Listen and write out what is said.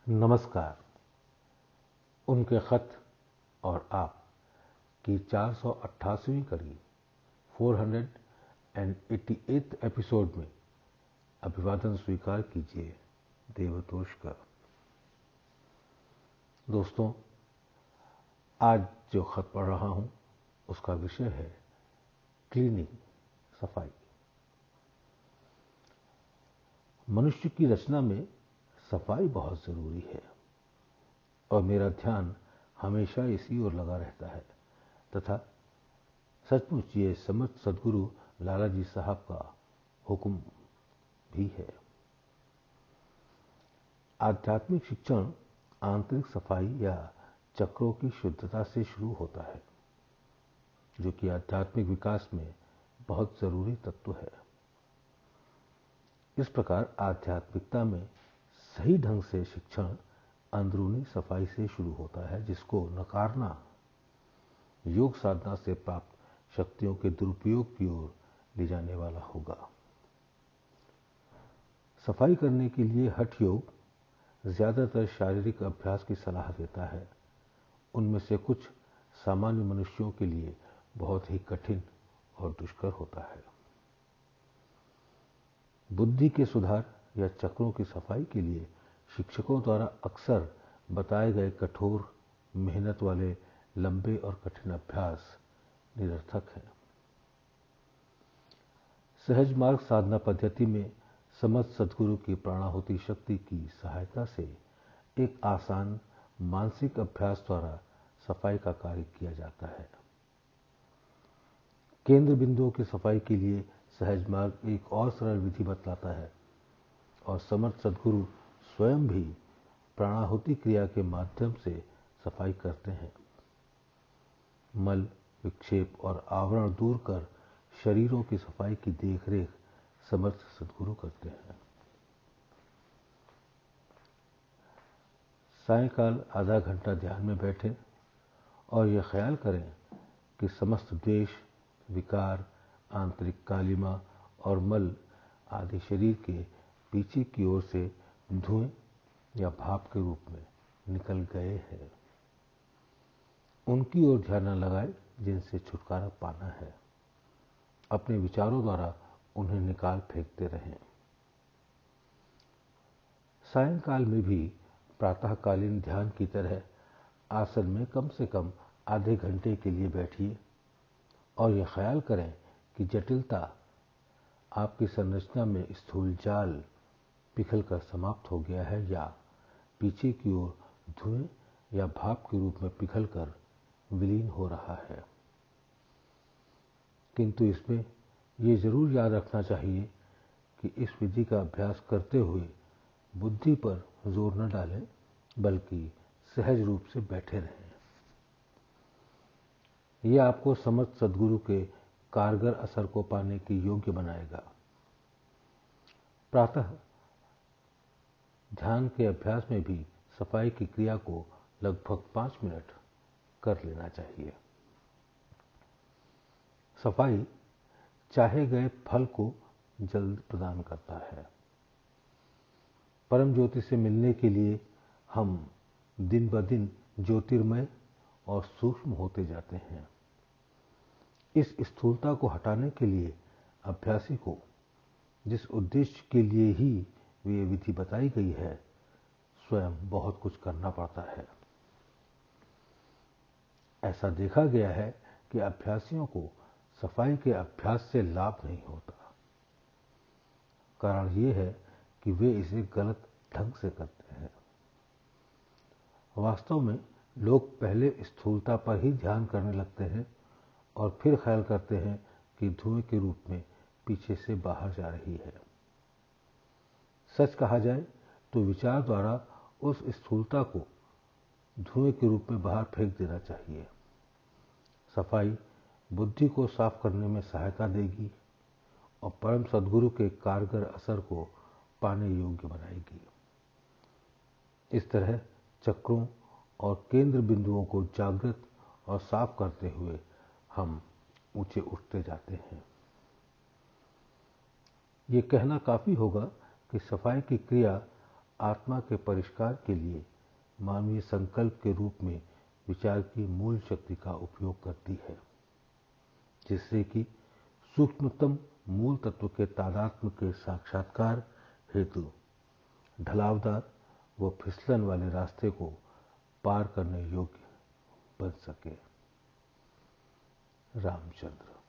नमस्कार। उनके खत और आप की 488वीं कड़ी 488th एपिसोड में अभिवादन स्वीकार कीजिए देवतोष का। दोस्तों, आज जो खत पढ़ रहा हूं उसका विषय है क्लीनिंग, सफाई। मनुष्य की रचना में सफाई बहुत जरूरी है और मेरा ध्यान हमेशा इसी ओर लगा रहता है तथा सचमुच ये समर्थ सदगुरु लाला जी साहब का हुक्म भी है। आध्यात्मिक शिक्षण आंतरिक सफाई या चक्रों की शुद्धता से शुरू होता है, जो कि आध्यात्मिक विकास में बहुत जरूरी तत्व है। इस प्रकार आध्यात्मिकता में सही ढंग से शिक्षण अंदरूनी सफाई से शुरू होता है, जिसको नकारना योग साधना से प्राप्त शक्तियों के दुरुपयोग की ओर ले जाने वाला होगा। सफाई करने के लिए हठ योग ज्यादातर शारीरिक अभ्यास की सलाह देता है। उनमें से कुछ सामान्य मनुष्यों के लिए बहुत ही कठिन और दुष्कर होता है। बुद्धि के सुधार या चक्रों की सफाई के लिए शिक्षकों द्वारा अक्सर बताए गए कठोर मेहनत वाले लंबे और कठिन अभ्यास निरर्थक हैं। सहज मार्ग साधना पद्धति में समर्थ सदगुरु की प्राणाहुति शक्ति की सहायता से एक आसान मानसिक अभ्यास द्वारा सफाई का कार्य किया जाता है। केंद्र बिंदुओं की सफाई के लिए सहज मार्ग एक और सरल विधि बतलाता है और समर्थ सदगुरु स्वयं भी प्राणाहुति क्रिया के माध्यम से सफाई करते हैं। मल, विक्षेप और आवरण दूर कर शरीरों की सफाई की देखरेख समर्थ सदगुरु करते हैं। सायंकाल आधा घंटा ध्यान में बैठे और यह ख्याल करें कि समस्त द्वेष, विकार, आंतरिक कालिमा और मल आदि शरीर के पीछे की ओर से धुएं या भाप के रूप में निकल गए हैं। उनकी ओर ध्यान न लगाए जिनसे छुटकारा पाना है। अपने विचारों द्वारा उन्हें निकाल फेंकते रहें। सायंकाल में भी प्रातःकालीन ध्यान की तरह आसन में कम से कम आधे घंटे के लिए बैठिए और यह ख्याल करें कि जटिलता आपकी संरचना में स्थूल जाल पिघलकर समाप्त हो गया है या पीछे की ओर धुएं या भाप के रूप में पिघलकर विलीन हो रहा है। किंतु इसमें ये जरूर याद रखना चाहिए कि इस विधि का अभ्यास करते हुए बुद्धि पर जोर न डालें, बल्कि सहज रूप से बैठे रहें। यह आपको समर्थ सदगुरु के कारगर असर को पाने के योग्य बनाएगा। प्रातः ध्यान के अभ्यास में भी सफाई की क्रिया को लगभग 5 मिनट कर लेना चाहिए। सफाई चाहे गए फल को जल्द प्रदान करता है। परम ज्योति से मिलने के लिए हम दिन ब दिन ज्योतिर्मय और सूक्ष्म होते जाते हैं। इस स्थूलता को हटाने के लिए अभ्यासी को जिस उद्देश्य के लिए ही ये विधि बताई गई है, स्वयं बहुत कुछ करना पड़ता है। ऐसा देखा गया है कि अभ्यासियों को सफाई के अभ्यास से लाभ नहीं होता। कारण ये है कि वे इसे गलत ढंग से करते हैं। वास्तव में लोग पहले स्थूलता पर ही ध्यान करने लगते हैं और फिर ख्याल करते हैं कि धुएं के रूप में पीछे से बाहर जा रही है। सच कहा जाए तो विचार द्वारा उस स्थूलता को धुएं के रूप में बाहर फेंक देना चाहिए। सफाई बुद्धि को साफ करने में सहायता देगी और परम सद्गुरु के कारगर असर को पाने योग्य बनाएगी। इस तरह चक्रों और केंद्र बिंदुओं को जागृत और साफ करते हुए हम ऊंचे उठते जाते हैं। ये कहना काफी होगा कि सफाई की क्रिया आत्मा के परिष्कार के लिए मानवीय संकल्प के रूप में विचार की मूल शक्ति का उपयोग करती है, जिससे कि सूक्ष्मतम मूल तत्व के तादात्म्य के साक्षात्कार हेतु ढलावदार व फिसलन वाले रास्ते को पार करने योग्य बन सके। रामचंद्र।